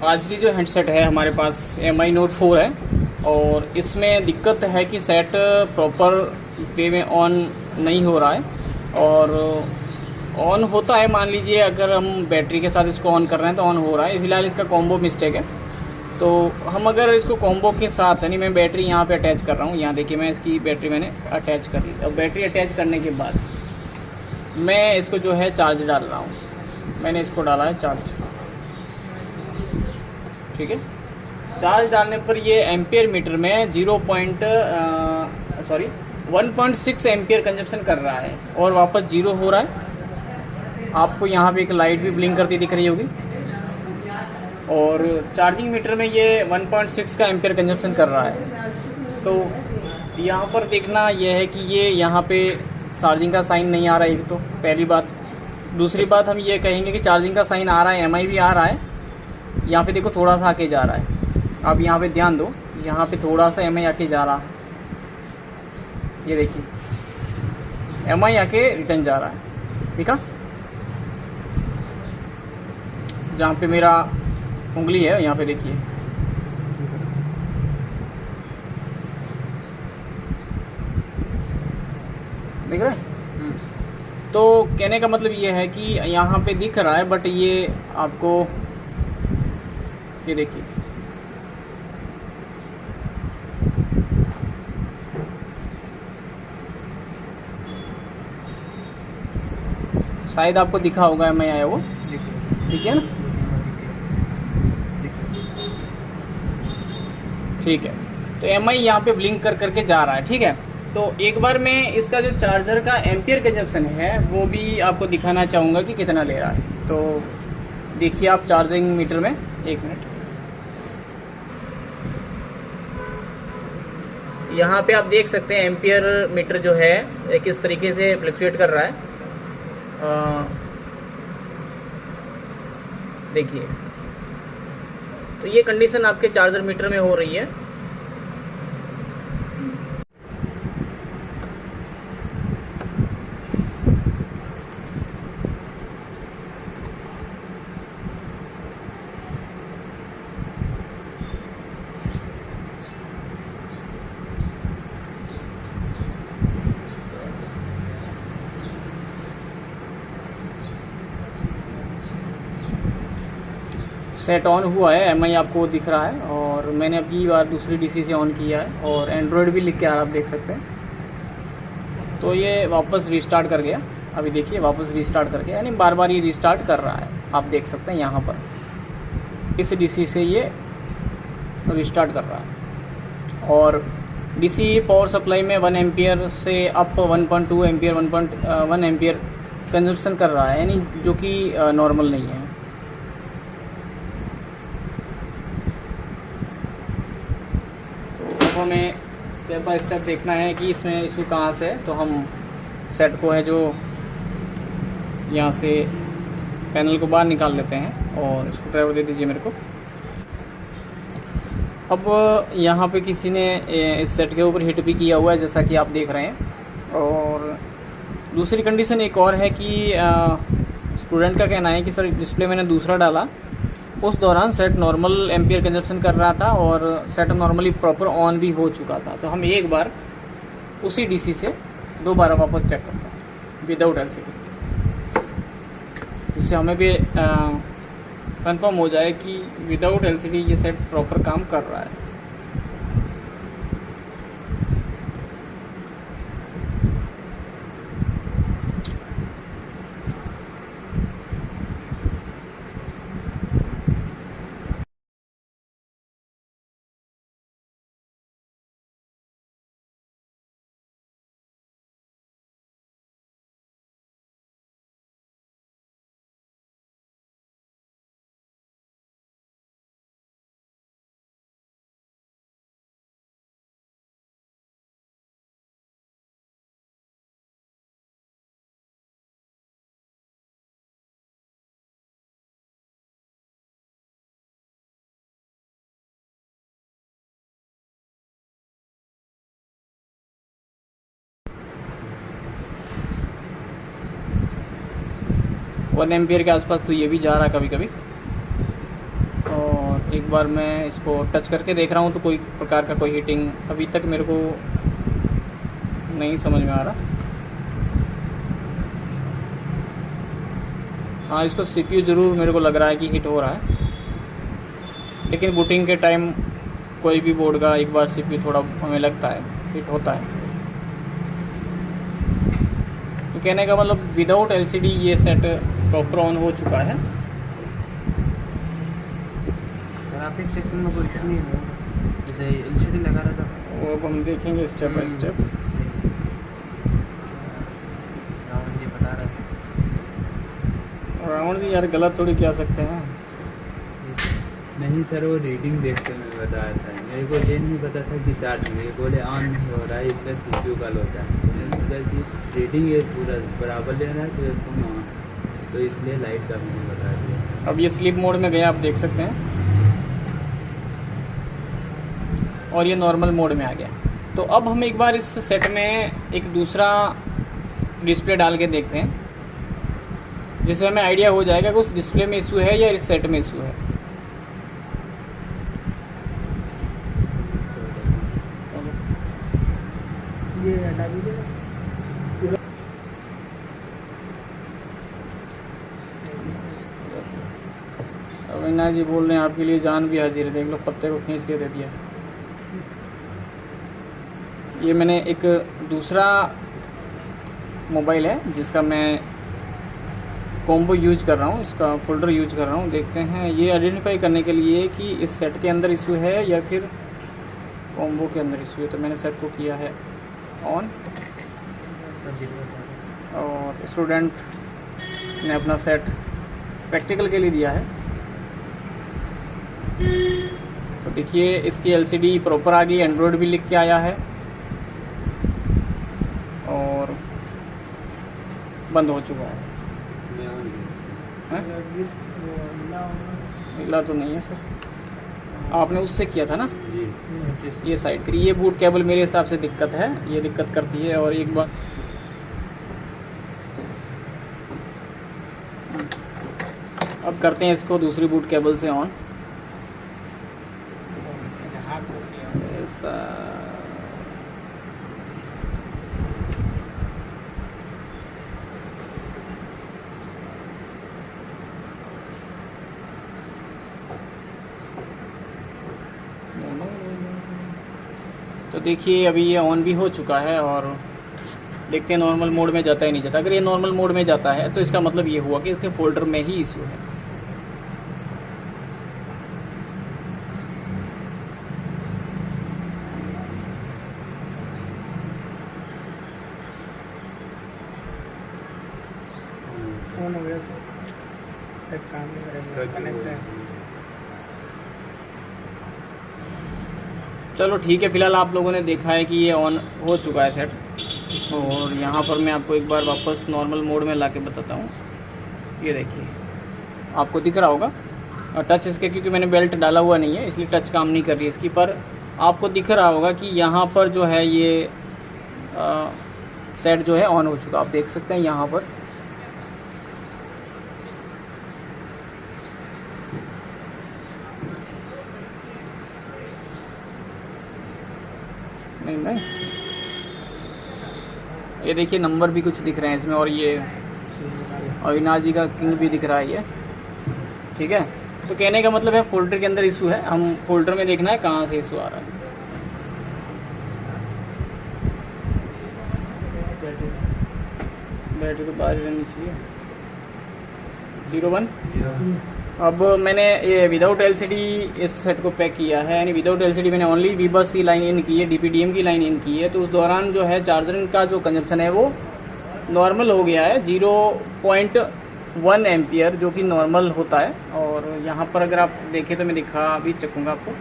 आज की जो हेडसेट है हमारे पास MI Note 4 है और इसमें दिक्कत है कि सेट प्रॉपर वे में ऑन नहीं हो रहा है। और ऑन होता है, मान लीजिए अगर हम बैटरी के साथ इसको ऑन कर रहे हैं तो ऑन हो रहा है। फ़िलहाल इसका कॉम्बो मिस्टेक है, तो हम अगर इसको कॉम्बो के साथ यानी मैं बैटरी यहाँ पे अटैच कर रहा हूँ, यहाँ देखिए मैं इसकी बैटरी मैंने अटैच कर ली। अब बैटरी अटैच करने के बाद मैं इसको जो है चार्ज डाल रहा हूँ। मैंने इसको डाला है चार्ज, ठीक है। चार्ज डालने पर ये एम्पियर मीटर में 1.6 एम्पियर कंजप्शन कर रहा है और वापस 0 हो रहा है। आपको यहाँ पे एक लाइट भी ब्लिंक करती दिख रही होगी और चार्जिंग मीटर में ये 1.6 का एम्पियर कंजप्शन कर रहा है। तो यहाँ पर देखना यह है कि ये यहाँ पे चार्जिंग का साइन नहीं आ रहा है, एक तो पहली बात। दूसरी बात हम ये कहेंगे कि चार्जिंग का साइन आ रहा है, MI भी आ रहा है। यहाँ पे देखो थोड़ा सा आके जा रहा है, आप यहाँ पे ध्यान दो, यहाँ पे थोड़ा सा MI आके जा रहा है। ये देखिए MI आके रिटर्न जा रहा है, ठीक है। जहाँ पे मेरा उंगली है यहाँ पे देखिए, देख रहे हैं। तो कहने का मतलब ये है कि यहाँ पे दिख रहा है, बट ये आपको ये देखिए शायद आपको दिखा होगा मैं आया वो, ठीक है ना, ठीक है। तो MI यहाँ पे ब्लिंक कर करके जा रहा है, ठीक है। तो एक बार मैं इसका जो चार्जर का एम्पियर कंजप्शन है वो भी आपको दिखाना चाहूँगा कि कितना ले रहा है। तो देखिए आप चार्जिंग मीटर में, एक मिनट, यहाँ पे आप देख सकते हैं एम्पियर मीटर जो है किस तरीके से फ्लक्चुएट कर रहा है। देखिए, तो ये कंडीशन आपके चार्जर मीटर में हो रही है। सेट ऑन हुआ है, MI आपको दिख रहा है और मैंने अभी बार दूसरी DC से ऑन किया है और एंड्रॉयड भी लिख के आ रहा है, आप देख सकते हैं। तो ये वापस रीस्टार्ट कर गया, अभी देखिए वापस रीस्टार्ट कर गया, यानी बार बार ये रीस्टार्ट कर रहा है। आप देख सकते हैं यहाँ पर इस DC से ये रीस्टार्ट कर रहा है। और DC पावर सप्लाई में 1 एम्पियर से अप 1.2 एम्पियर 1.1 एम्पियर कंजप्शन कर रहा है, यानी जो कि नॉर्मल नहीं है। हमें स्टेप बाय स्टेप देखना है कि इसमें इशू कहाँ से है। तो हम सेट को है जो यहाँ से पैनल को बाहर निकाल लेते हैं और इसको ड्राइवर दे दीजिए मेरे को। अब यहाँ पे किसी ने इस सेट के ऊपर हिट भी किया हुआ है, जैसा कि आप देख रहे हैं। और दूसरी कंडीशन एक और है कि स्टूडेंट का कहना है कि सर डिस्प्ले मैंने दूसरा डाला, उस दौरान सेट नॉर्मल एम्पियर कंजप्शन कर रहा था और सेट नॉर्मली प्रॉपर ऑन भी हो चुका था। तो हम एक बार उसी DC से दोबारा वापस चेक करते हैं विदाउट LCD, जिससे हमें भी कंफर्म हो जाए कि विदाउट LCD ये सेट प्रॉपर काम कर रहा है। वन एम्पियर के आसपास तो ये भी जा रहा है कभी कभी। और एक बार मैं इसको टच करके देख रहा हूँ तो कोई प्रकार का कोई हीटिंग अभी तक मेरे को नहीं समझ में आ रहा। हाँ, इसको CPU ज़रूर मेरे को लग रहा है कि हीट हो रहा है, लेकिन बूटिंग के टाइम कोई भी बोर्ड का एक बार CPU थोड़ा हमें लगता है हीट होता है। तो कहने का मतलब विदाउट LCD ये सेट प्रॉपर ऑन हो चुका है। ग्राफिक सेक्शन में कोई इशू नहीं है, जैसे LCD लगा रहा था वो अब हम देखेंगे स्टेप बाय स्टेप। रावण जी बता रहे थे। रावण जी यार गलत थोड़ी कह सकते हैं। नहीं सर, वो रीडिंग देखते मैं बताया था, मेरे को ये नहीं पता था कि चार्ज में बोले ऑन नहीं हो रहा है, इसका CPU का लोचा है। मैंने सोचा कि रीडिंग ये पूरा बराबर ले रहा है तो इसको ऑन, तो इसलिए लाइट का मैंने बता दिया। अब ये स्लीप मोड में गया, आप देख सकते हैं, और ये नॉर्मल मोड में आ गया। तो अब हम एक बार इस सेट में एक दूसरा डिस्प्ले डाल के देखते हैं, जिससे हमें आइडिया हो जाएगा कि उस डिस्प्ले में इशू है या इस सेट में इशू है। ये हटा दीजिए। अविनाश जी बोल रहे हैं आपके लिए जान भी हाजिर है, देख लो पत्ते को खींच के दे दिया। ये मैंने एक दूसरा मोबाइल है जिसका मैं कॉम्बो यूज कर रहा हूँ, इसका फोल्डर यूज कर रहा हूँ। देखते हैं ये आइडेंटिफाई करने के लिए कि इस सेट के अंदर इशू है या फिर कॉम्बो के अंदर इशू है। तो मैंने सेट को किया है ऑन, और स्टूडेंट ने अपना सेट प्रैक्टिकल के लिए दिया है। तो देखिए इसकी LCD प्रॉपर आ गई, एंड्रॉयड भी लिख के आया है, और बंद हो चुका है। मिला तो नहीं है सर, आपने उससे किया था ना जी। ये साइड करी। ये बूट केबल मेरे हिसाब से दिक्कत है, ये दिक्कत करती है। और एक बार अब करते हैं इसको दूसरी बूट केबल से ऑन। ऐसा तो देखिए अभी ये ऑन भी हो चुका है, और देखते हैं नॉर्मल मोड में जाता ही नहीं जाता। अगर ये नॉर्मल मोड में जाता है तो इसका मतलब ये हुआ कि इसके फोल्डर में ही इशू है। ऑन हो गया सर, टच काम नहीं करेगा, कनेक्ट है। चलो ठीक है, फिलहाल आप लोगों ने देखा है कि ये ऑन हो चुका है सेट। और यहाँ पर मैं आपको एक बार वापस नॉर्मल मोड में ला के बताता हूँ। ये देखिए आपको दिख रहा होगा, और टच इसके क्योंकि मैंने बेल्ट डाला हुआ नहीं है इसलिए टच काम नहीं कर रही है इसकी, पर आपको दिख रहा होगा कि यहाँ पर जो है ये सेट जो है ऑन हो चुका। आप देख सकते हैं यहाँ पर नहीं, ये देखिए नंबर भी कुछ दिख रहे हैं इसमें, और ये अविनाश जी का किंग भी दिख रहा है ये। ठीक है, तो कहने का मतलब है फोल्डर के अंदर इशू है, हम फोल्डर में देखना है कहाँ से इशू आ रहा है। बैटरी तो बाहर रहनी चाहिए। 01 अब मैंने ये विदाउट LCD इस सेट को पैक किया है, यानी विदाउट LCD मैंने ओनली वीबस की लाइन इन की है, DPDM की लाइन इन की है। तो उस दौरान जो है चार्जर का जो कंजप्शन है वो नॉर्मल हो गया है 0.1 एम्पियर, जो कि नॉर्मल होता है। और यहाँ पर अगर आप देखें तो मैं दिखा भी चकूँगा आपको,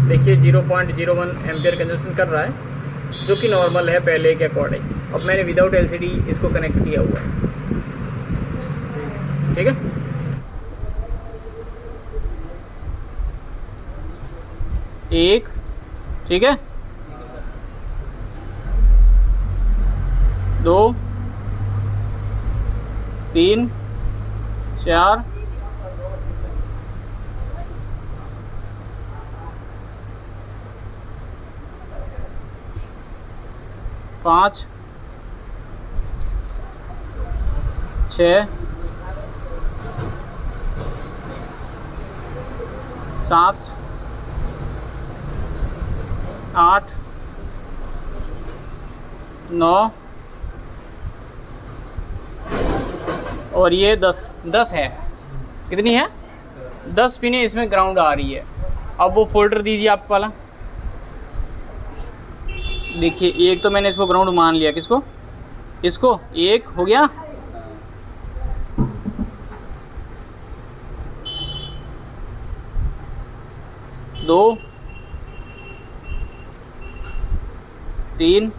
देखिए 0.01 एम्पियर कंजप्शन कर रहा है, जो कि नॉर्मल है पहले के अकॉर्डिंग। अब मैंने विदाउट LCD इसको कनेक्ट किया हुआ है। ठीक है, एक, ठीक है, 2 3 4 5 6 7 8 9 और ये 10 है। कितनी है? 10 पिनें इसमें ग्राउंड आ रही है। अब वो फोल्डर दीजिए आप वाला। देखिए एक तो मैंने इसको ग्राउंड मान लिया, किसको? इसको। एक हो गया। दो, 3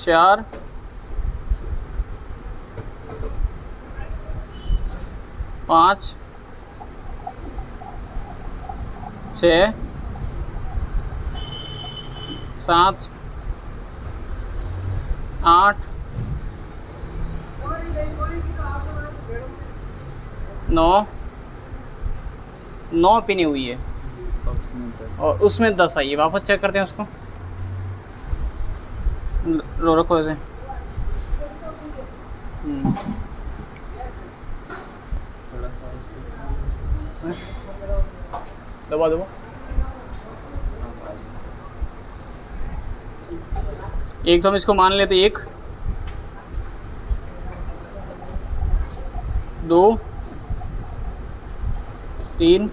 4 5 6 7 8 9 पिनी हुई है और उसमें 10 आई है। वापस चेक करते हैं उसको। लो रखो ऐसे। दबा दबा। एक तो हम इसको मान लेते, 1 2 3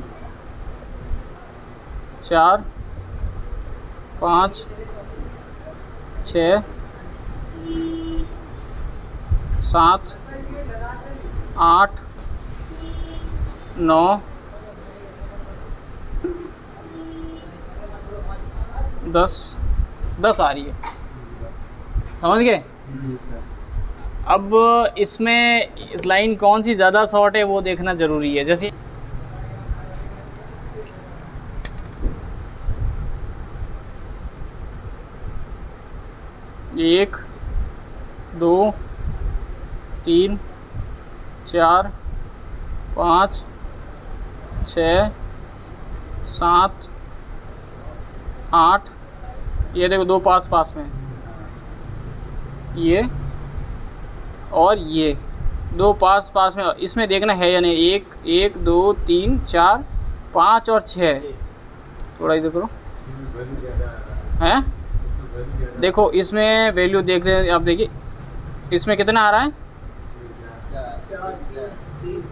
4 5 6 7 8 9 10 आ रही है। समझ गए? अब इसमें लाइन कौन सी ज़्यादा शॉर्ट है वो देखना ज़रूरी है। जैसे 1 2 3 4 5 6 7 8 ये देखो 2 पास में, ये और ये 2 पास में। इसमें देखना है या नहीं। 1 2 3 4 5 और 6। थोड़ा इधर करो। हैं? देखो इसमें वैल्यू देख रहे हैं आप। देखिए इसमें कितना आ रहा है,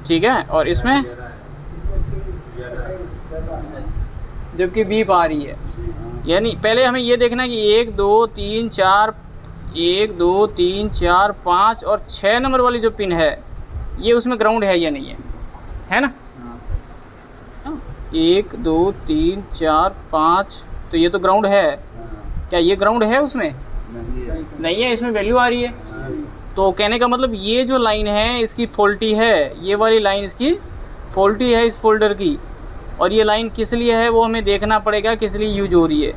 ठीक है, और इसमें जबकि बीप आ रही है। यानी पहले हमें ये देखना कि 1 2 3 4 1 2 3 4 5 और 6 नंबर वाली जो पिन है ये उसमें ग्राउंड है या नहीं है ना? 1 2 3 4 5 तो ये तो ग्राउंड है। क्या ये ग्राउंड है उसमें? नहीं है, इसमें वैल्यू आ रही है। तो कहने का मतलब ये जो लाइन है इसकी फॉल्टी है। ये वाली लाइन इसकी फॉल्टी है इस फोल्डर की। और ये लाइन किस लिए है वो हमें देखना पड़ेगा, किस लिए यूज हो रही है।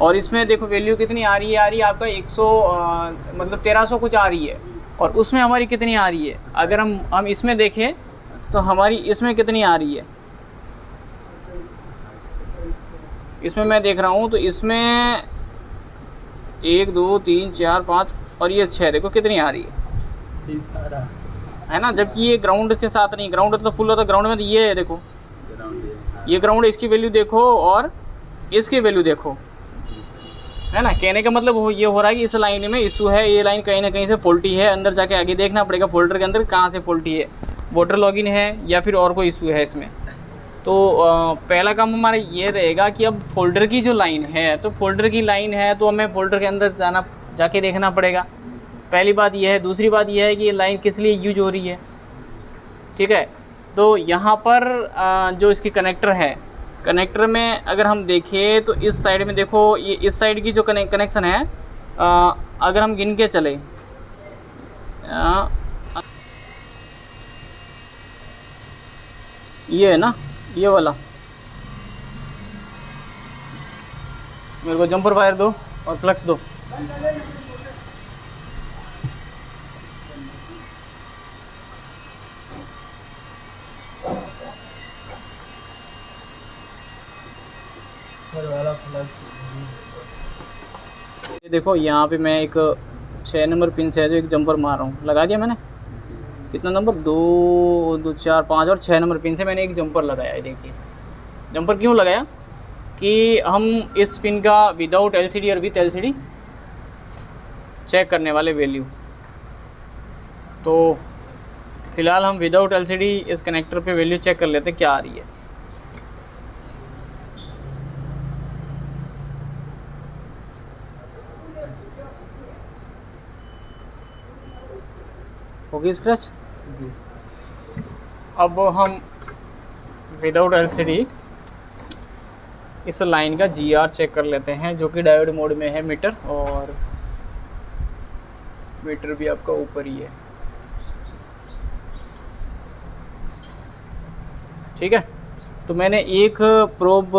और इसमें देखो वैल्यू कितनी आ रही है आपका 100 मतलब 1300 कुछ आ रही है। और उसमें हमारी कितनी आ रही है? अगर हम इसमें देखें तो हमारी इसमें कितनी आ रही है। इसमें मैं देख रहा हूँ तो इसमें 1 2 3 4 5 और ये 6 देखो कितनी आ रही है ना? जबकि ये ग्राउंड के साथ नहीं, ग्राउंड तो फुल होता है। ग्राउंड में तो ये है, देखो ये ग्राउंड है। इसकी वैल्यू देखो और इसकी वैल्यू देखो, है ना? कहने का मतलब ये हो रहा है कि इस लाइन में इशू है। ये लाइन कहीं ना कहीं से फॉल्टी है। अंदर जाके आगे देखना पड़ेगा फोल्डर के अंदर कहाँ से फॉल्टी है, वोटर लॉगिन है या फिर और कोई इशू है इसमें। तो पहला काम हमारा ये रहेगा कि अब फोल्डर की जो लाइन है, तो फोल्डर की लाइन है तो हमें फोल्डर के अंदर जाके देखना पड़ेगा। पहली बात यह है। दूसरी बात यह है कि ये लाइन किस लिए यूज हो रही है, ठीक है? तो यहाँ पर जो इसकी कनेक्टर है, कनेक्टर में अगर हम देखें तो इस साइड में देखो, ये इस साइड की जो कनेक्शन है अगर हम गिन के चले ये है ना, ये वाला। मेरे को जंपर वायर दो और फ्लक्स दो। ऊपर वाला फ्लक्स ये देखो यहाँ पे मैं एक 6 नंबर पिन से है जो एक जंपर मार रहा हूँ, लगा दिया मैंने। कितना नंबर, 2 2 4 5 और 6 नंबर पिन से मैंने एक जंपर लगाया है। देखिए जंपर क्यों लगाया कि हम इस पिन का विदाउट एलसीडी और विथ एलसीडी चेक करने वाले वैल्यू। तो फ़िलहाल हम विदाउट एलसीडी इस कनेक्टर पे वैल्यू चेक कर लेते हैं क्या आ रही है। होगी स्क्रैच। अब हम विदाउट एलसीडी इस लाइन का जीआर चेक कर लेते हैं, जो कि डायोड मोड में है मीटर, और मीटर भी आपका ऊपर ही है। ठीक है, तो मैंने एक प्रोब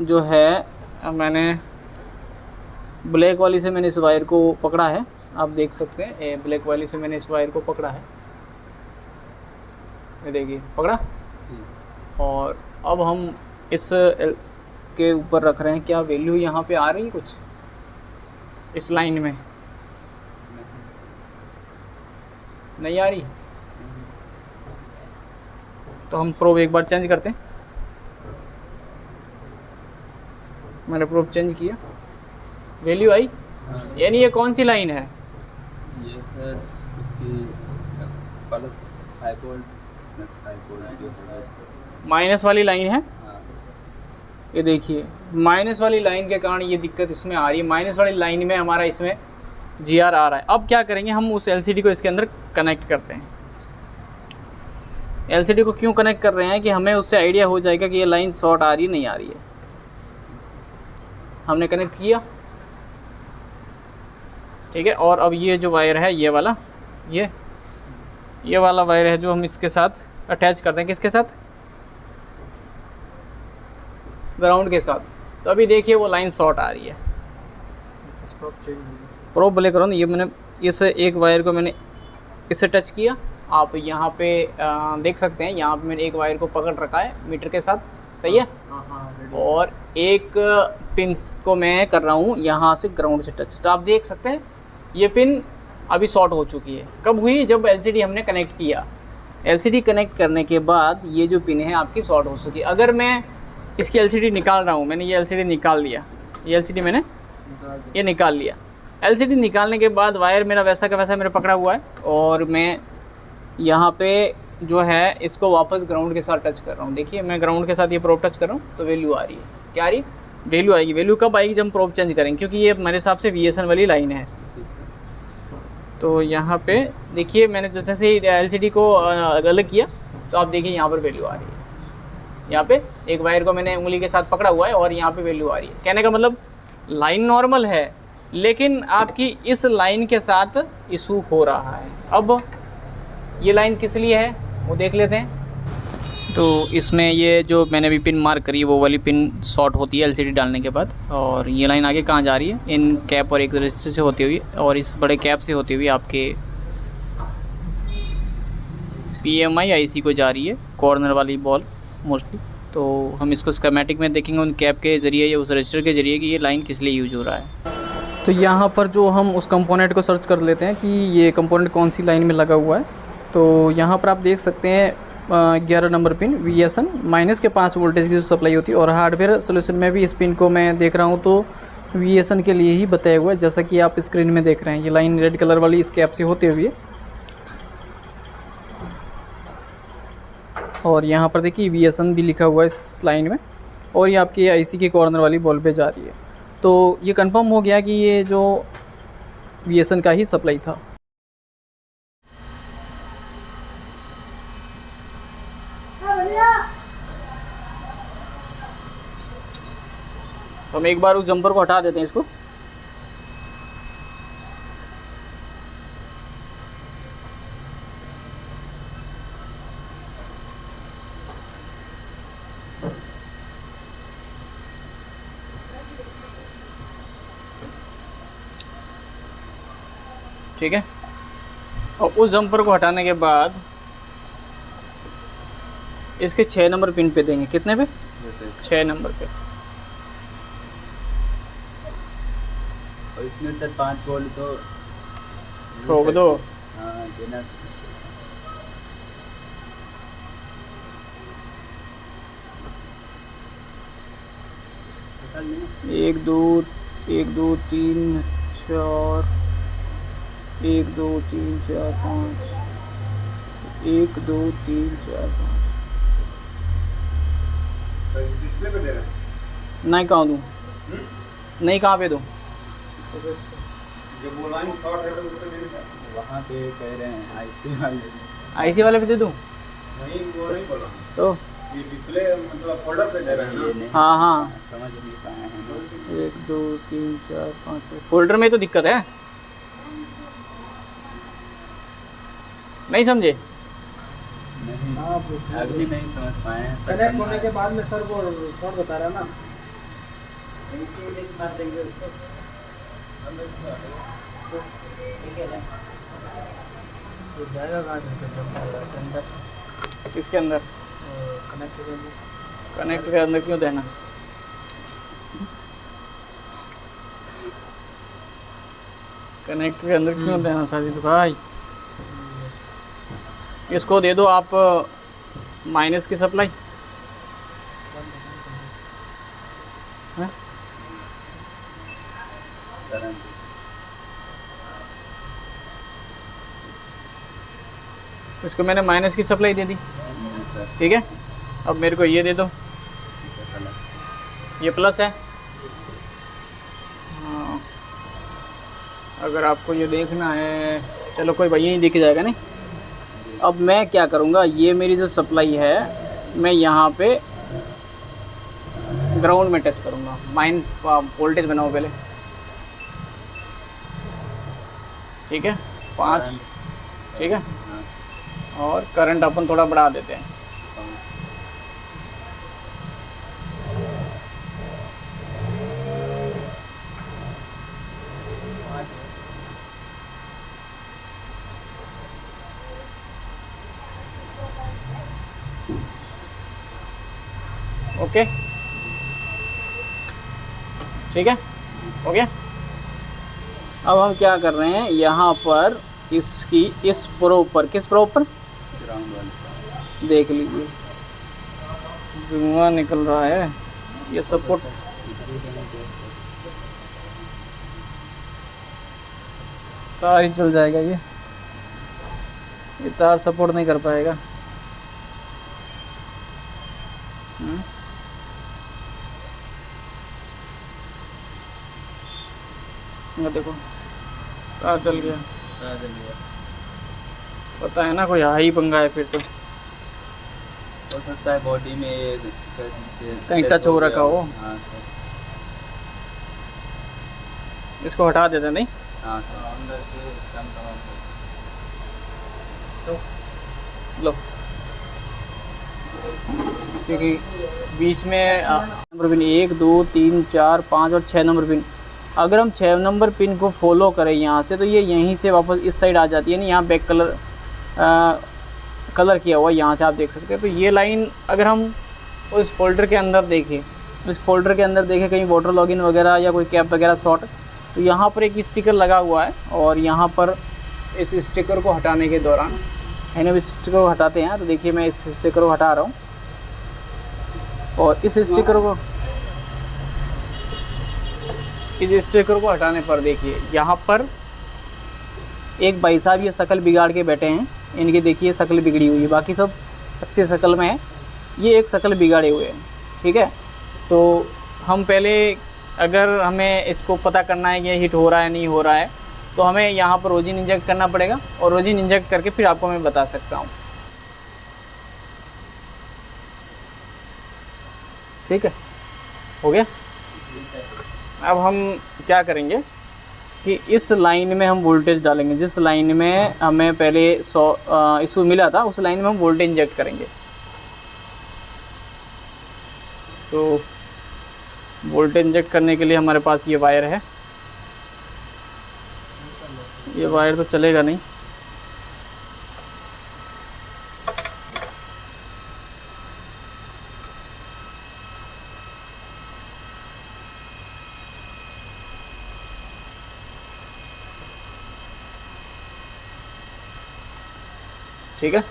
जो है मैंने ब्लैक वाली से मैंने इस वायर को पकड़ा है, आप देख सकते हैं ब्लैक वाली से मैंने इस वायर को पकड़ा है, ये देखिए पकड़ा। और अब हम इस के ऊपर रख रहे हैं, क्या वैल्यू यहाँ पे आ रही है कुछ इस लाइन में? नहीं आ रही, तो हम प्रोब एक बार चेंज करते हैं। मैंने प्रोब चेंज किया, वैल्यू आई। यानी ये कौन सी लाइन है? ये सर इसकी प्लस 5 वोल्ट जो है माइनस वाली लाइन है। हाँ, ये देखिए माइनस वाली लाइन के कारण ये दिक्कत इसमें आ रही है। माइनस वाली लाइन में हमारा इसमें जीआर आ रहा है। अब क्या करेंगे, हम उस एलसीडी को इसके अंदर कनेक्ट करते हैं। एलसीडी को क्यों कनेक्ट कर रहे हैं कि हमें उससे आइडिया हो जाएगा कि ये लाइन शॉर्ट आ रही नहीं आ रही है। हमने कनेक्ट किया, ठीक है। और अब ये जो वायर है ये वाला, ये वाला वायर है जो हम इसके साथ अटैच करते हैं। किसके साथ? ग्राउंड के साथ। तो अभी देखिए वो लाइन शॉर्ट आ रही है। प्रोब बोले करो ना, ये मैंने इस एक वायर को मैंने इससे टच किया। आप यहाँ पे देख सकते हैं, यहाँ पे मैंने एक वायर को पकड़ रखा है मीटर के साथ, सही है। और एक पिन को मैं कर रहा हूँ यहाँ से ग्राउंड से टच। तो आप देख सकते हैं ये पिन अभी शॉर्ट हो चुकी है। कब हुई? जब एलसीडी हमने कनेक्ट किया। एलसीडी कनेक्ट करने के बाद ये जो पिन है आपकी शॉर्ट हो चुकी है। अगर मैं इसकी एलसीडी निकाल रहा हूँ, मैंने ये एलसीडी निकाल लिया, ये एलसीडी मैंने ये निकाल लिया। एलसीडी निकालने के बाद वायर मेरा वैसा का वैसा मेरा पकड़ा हुआ है, और मैं यहाँ पे जो है इसको वापस ग्राउंड के साथ टच कर रहा हूँ। देखिए मैं ग्राउंड के साथ ये प्रोब टच कर रहा हूँ, तो वैल्यू आ रही है। क्या आ रही? वैल्यू आएगी। वैल्यू कब आएगी? जब हम प्रोब चेंज करेंगे, क्योंकि ये मेरे हिसाब से VSN वाली लाइन है। तो यहाँ पे देखिए मैंने जैसे से एलसीडी को अलग किया, तो आप देखिए यहाँ पर वैल्यू आ रही है। यहाँ पे एक वायर को मैंने उंगली के साथ पकड़ा हुआ है और यहाँ पे वैल्यू आ रही है। कहने का मतलब लाइन नॉर्मल है, लेकिन आपकी इस लाइन के साथ इशू हो रहा है। अब ये लाइन किस लिए है वो देख लेते हैं। तो इसमें ये जो मैंने अभी पिन मार्क करी है वो वाली पिन शॉर्ट होती है एलसीडी डालने के बाद। और ये लाइन आगे कहाँ जा रही है? इन कैप और एक रजिस्टर से होती हुई और इस बड़े कैप से होती हुई आपके PMI IC को जा रही है, कॉर्नर वाली बॉल मोस्टली। तो हम इसको स्कीमेटिक में देखेंगे उन कैप के ज़रिए या उस रजिस्टर के ज़रिए कि ये लाइन किस लिए यूज हो रहा है। तो यहाँ पर जो हम उस कंपोनेंट को सर्च कर लेते हैं कि ये कंपोनेंट कौन सी लाइन में लगा हुआ है। तो यहाँ पर आप देख सकते हैं 11 नंबर पिन VSN माइनस के 5 वोल्टेज की जो सप्लाई होती है। और हार्डवेयर सोल्यूशन में भी इस पिन को मैं देख रहा हूँ तो VSN के लिए ही बताया हुआ है, जैसा कि आप स्क्रीन में देख रहे हैं। ये लाइन रेड कलर वाली इस कैप से होते हुए, और यहाँ पर देखिए VSN भी लिखा हुआ है इस लाइन में, और ये आपकी IC की कॉर्नर वाली बॉल पे जा रही है। तो ये कंफर्म हो गया कि ये जो VSN का ही सप्लाई था। तो हम एक बार उस जंपर को हटा देते हैं इसको। ठीक है, और उस जंपर को हटाने के बाद इसके 6 नंबर पिन पे देंगे। कितने पे? 6 नंबर पे। और इसमें सर 5 वोल्ट तो ठोक दो। हाँ देना। एक दो 3 4, 1 2 3 4 5, 1 2 3 4 5। डिस्प्ले पे दे रहा है। नहीं कहाँ दूँ, नहीं कहाँ पे दूँ? जब वो लाइन शॉर्ट है तो उस पे देने का। वहाँ पे कह रहे हैं आईसी वाले। आईसी वाले पे दे दूँ नहीं वो नहीं बोला, तो? ये डिस्प्ले मतलब फोल्डर पे दे रहा है ये ना। नहीं हाँ हाँ, समझ नहीं पाए हैं। 1 2 3 4 5 6 फोल्डर में तो दिक्कत है, नहीं समझे? नहीं अभी नहीं समझ पाए हैं। कनेक्ट होने के बाद में सर वो शॉर्ट बता रहा है ना। तो जाएगा कहाँ से टेंडर किसके अंदर? कनेक्ट हो कनेक्ट के अंदर क्यों देना? कनेक्ट के अंदर क्यों देना साजिद भाई? इसको दे दो आप माइनस की सप्लाई। हाँ? इसको मैंने माइनस की सप्लाई दे दी, ठीक है। अब मेरे को ये दे दो, ये प्लस है। हाँ, अगर आपको ये देखना है, चलो कोई भाई यहीं दिख जाएगा नहीं। अब मैं क्या करूँगा, ये मेरी जो सप्लाई है मैं यहाँ पे ग्राउंड में टच करूँगा। माइन वोल्टेज बनाओ पहले, ठीक है 5, ठीक है। और करंट अपन थोड़ा बढ़ा देते हैं। ओके, ठीक है, हो गया। अब हम क्या कर रहे हैं, यहाँ पर इसकी इस प्रो पर, किस प्रो पर ग्राउंड वाले देख लीजिए धुआं निकल रहा है। ये सपोर्ट तार ही चल जाएगा, ये तार सपोर्ट नहीं कर पाएगा। ये देखो तार चल गया, पता है ना, कोई हाई पंगा है फिर तो। हो सकता है बॉडी में ये कहीं टच हो रखा हो। हाँ सर, इसको हटा देते नहीं हाँ सर, अंदर से कम तो लो, क्योंकि बीच में नंबर पिन 1 2 3 4 5 और 6 नंबर पिन, अगर हम 6 नंबर पिन को फॉलो करें यहाँ से, तो ये यहीं से वापस इस साइड आ जाती है। नहीं, यहाँ बैक कलर कलर किया हुआ है, यहाँ से आप देख सकते हैं। तो ये लाइन अगर हम उस फोल्डर के अंदर देखें, इस फोल्डर के अंदर देखें कहीं वाटर लॉगिन वगैरह या कोई कैप वगैरह शॉर्ट, तो यहाँ पर एक स्टिकर लगा हुआ है। और यहाँ पर इस स्टिकर को हटाने के दौरान, है ना, इस स्टिकर को हटाते हैं, तो देखिए मैं इस स्टिकर को हटा रहा हूँ। और इस स्टिकर को हटाने पर देखिए यहाँ पर एक भाई साहब ये शक्ल बिगाड़ के बैठे हैं। इनकी देखिए शक्ल बिगड़ी हुई है, बाकी सब अच्छे शक्ल में है, ये एक शक्ल बिगाड़े हुए हैं, ठीक है। तो हम पहले, अगर हमें इसको पता करना है कि ये हिट हो रहा है नहीं हो रहा है, तो हमें यहाँ पर रोजिन इंजेक्ट करना पड़ेगा। और रोजिन इंजेक्ट करके फिर आपको मैं बता सकता हूँ, ठीक है, हो गया। अब हम क्या करेंगे कि इस लाइन में हम वोल्टेज डालेंगे, जिस लाइन में हमें पहले 100 इशू मिला था, उस लाइन में हम वोल्टेज इंजेक्ट करेंगे। तो वोल्टेज इंजेक्ट करने के लिए हमारे पास ये वायर है। ये वायर तो चलेगा नहीं, ठीक है।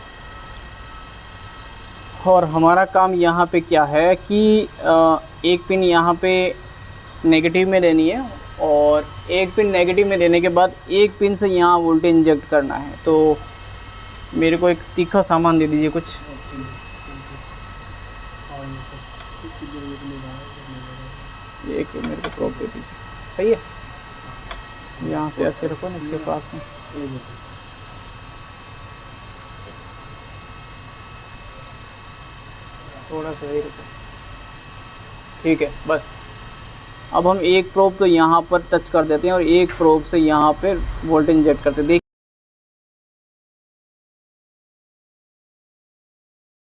और हमारा काम यहाँ पे क्या है कि एक पिन यहाँ पे नेगेटिव में देनी है और एक पिन नेगेटिव में देने के बाद एक पिन से यहाँ वोल्टेज इंजेक्ट करना है। तो मेरे को एक तीखा सामान दे दीजिए कुछ। एक मेरे को प्रोब दे दीजिए, सही है। यहाँ से ऐसे रखो ना इसके पास में। थोड़ा सा ही रखो, ठीक है बस। अब हम एक प्रोब तो यहाँ पर टच कर देते हैं और एक प्रोब से यहाँ पे वोल्टेज इंजेक्ट करते हैं।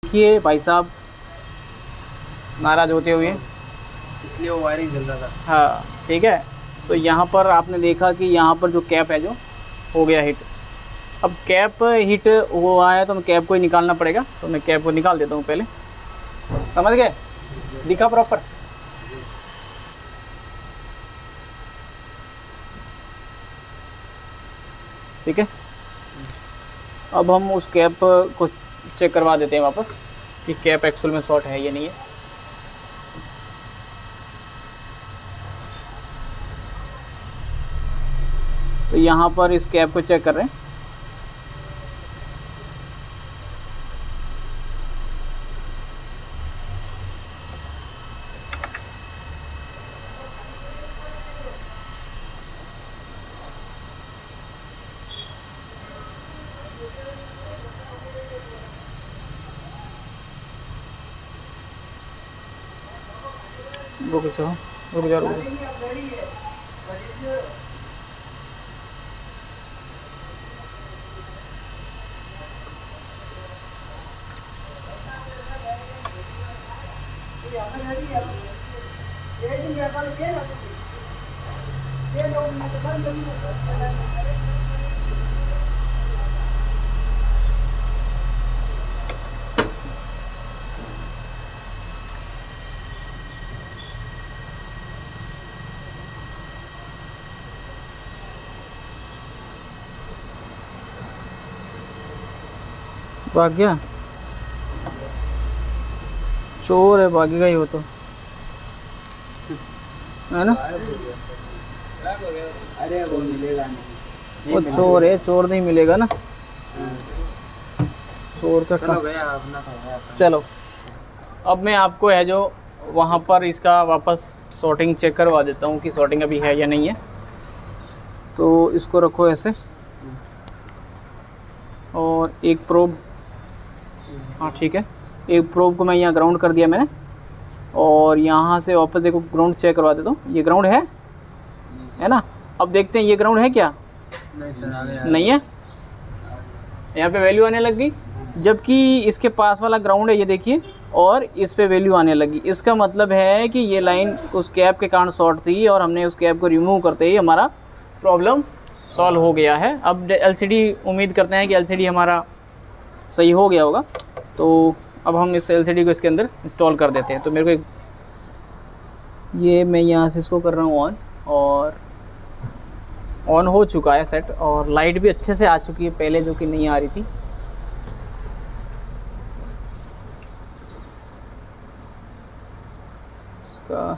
देखिए भाई साहब नाराज़ होते हुए, इसलिए वो वायरिंग जल रहा था। हाँ ठीक है। तो यहाँ पर आपने देखा कि यहाँ पर जो कैप है जो हो गया हिट। अब कैप हिट हुआ है तो हमें कैप को ही निकालना पड़ेगा। तो मैं कैप को निकाल देता हूँ पहले, समझ गए? दिखा प्रॉपर? ठीक है। अब हम उस कैप को चेक करवा देते हैं वापस कि कैप एक्चुअल में शॉर्ट है या नहीं है। तो यहाँ पर इस कैप को चेक कर रहे हैं। रुक जाओ रुक जाओ रुक जाओ। भाग गया, चोर है, भागेगा ही हो तो, है ना? अरे वो मिलेगा नहीं, वो चोर है, चोर नहीं मिलेगा ना। चोर का चलो गया अपना तो गया। चलो अब मैं आपको है जो वहाँ पर इसका वापस शॉर्टिंग चेक करवा देता हूँ कि शॉर्टिंग अभी है या नहीं है। तो इसको रखो ऐसे और एक प्रोब, हाँ ठीक है, एक प्रोब को मैं यहाँ ग्राउंड कर दिया मैंने और यहाँ से वापस देखो ग्राउंड चेक करवा देता हूँ। ये ग्राउंड है ना? अब देखते हैं ये ग्राउंड है क्या? नहीं सर, आ गया। नहीं है, यहाँ पे वैल्यू आने लग गई, जबकि इसके पास वाला ग्राउंड है ये देखिए और इस पे वैल्यू आने लगी। इसका मतलब है कि ये लाइन उस कैप के कारण शॉर्ट थी और हमने उस कैप को रिमूव करते ही हमारा प्रॉब्लम सॉल्व हो गया है। अब एलसीडी, उम्मीद करते हैं कि एलसीडी हमारा सही हो गया होगा। तो अब हम इस एलसीडी को इसके अंदर इंस्टॉल कर देते हैं। तो मेरे को ये मैं यहाँ से इसको कर रहा हूँ ऑन, और ऑन हो चुका है सेट और लाइट भी अच्छे से आ चुकी है, पहले जो कि नहीं आ रही थी। इसका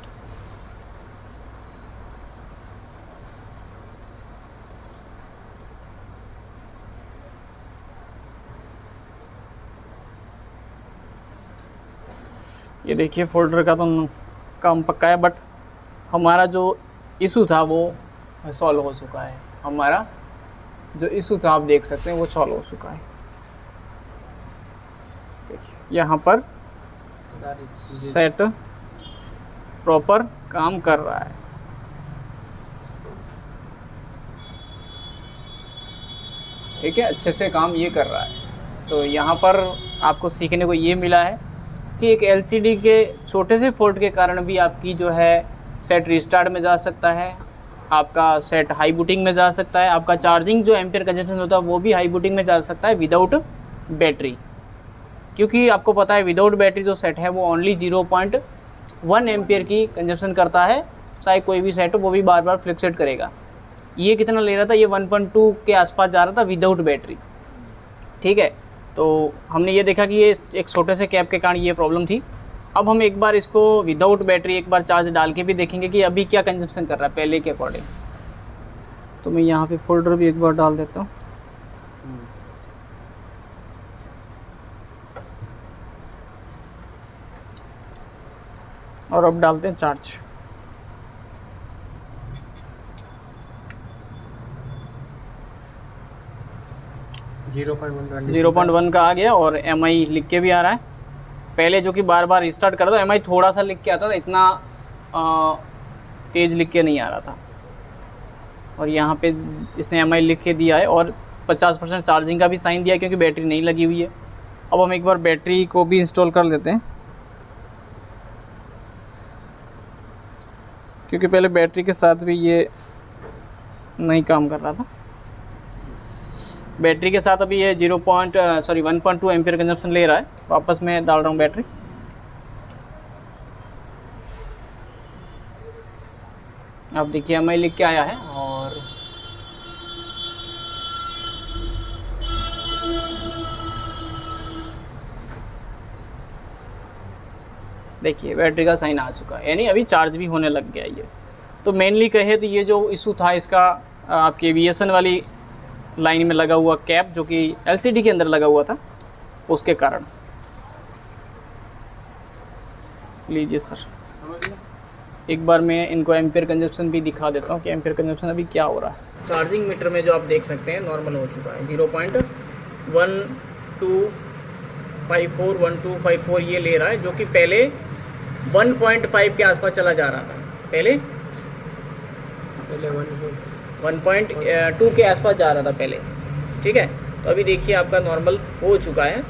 ये देखिए फोल्डर का तो काम पक्का है, बट हमारा जो इशू था वो सॉल्व हो चुका है। हमारा जो इशू था आप देख सकते हैं वो सॉल्व हो चुका है। देखिए यहाँ पर सेट प्रॉपर काम कर रहा है। ठीक है, अच्छे से काम ये कर रहा है। तो यहाँ पर आपको सीखने को ये मिला है कि एक एलसीडी के छोटे से फॉल्ट के कारण भी आपकी जो है सेट रिस्टार्ट में जा सकता है, आपका सेट हाई बूटिंग में जा सकता है, आपका चार्जिंग जो एम्पियर कंजप्शन होता है वो भी हाई बूटिंग में जा सकता है विदाउट बैटरी। क्योंकि आपको पता है विदाउट बैटरी जो सेट है वो ओनली 0.1 एम्पियर की कंजप्शन करता है, चाहे कोई भी सेट हो वो भी बार बार फ्लिक्सेट करेगा। ये कितना ले रहा था? ये 1.2 के आसपास जा रहा था विदाउट बैटरी। ठीक है, तो हमने ये देखा कि ये एक छोटे से कैप के कारण ये प्रॉब्लम थी। अब हम एक बार इसको विदाउट बैटरी एक बार चार्ज डाल के भी देखेंगे कि अभी क्या कंजप्शन कर रहा है पहले के अकॉर्डिंग। तो मैं यहाँ पे फोल्डर भी एक बार डाल देता हूँ। और अब डालते हैं चार्ज। 0.1 का आ गया और MI लिख के भी आ रहा है। पहले जो कि बार बार रिस्टार्ट कर दो MI थोड़ा सा लिख के आता था, इतना तेज़ लिख के नहीं आ रहा था। और यहाँ पे इसने MI लिख के दिया है और 50% चार्जिंग का भी साइन दिया है क्योंकि बैटरी नहीं लगी हुई है। अब हम एक बार बैटरी को भी इंस्टॉल कर लेते हैं क्योंकि पहले बैटरी के साथ भी ये नहीं काम कर रहा था। बैटरी के साथ अभी ये 1.2 एम्पियर कंजप्शन ले रहा है। वापस मैं डाल रहा हूँ बैटरी। अब देखिए MI लिख के आया है और देखिए बैटरी का साइन आ चुका है, यानी अभी चार्ज भी होने लग गया ये। तो मेनली कहे तो ये जो इशू था इसका आपके VSN वाली लाइन में लगा हुआ कैप जो कि LCD के अंदर लगा हुआ था उसके कारण। लीजिए सर, एक बार मैं इनको एम्पियर कंजप्शन भी दिखा देता हूँ कि एम्पियर कंजप्शन अभी क्या हो रहा है। चार्जिंग मीटर में जो आप देख सकते हैं नॉर्मल हो चुका है। 0.1254 ये ले रहा है जो कि पहले 1.5 के आसपास चला जा रहा था। पहले 1.2 के आसपास जा रहा था पहले, ठीक है। तो अभी देखिए आपका नॉर्मल हो चुका है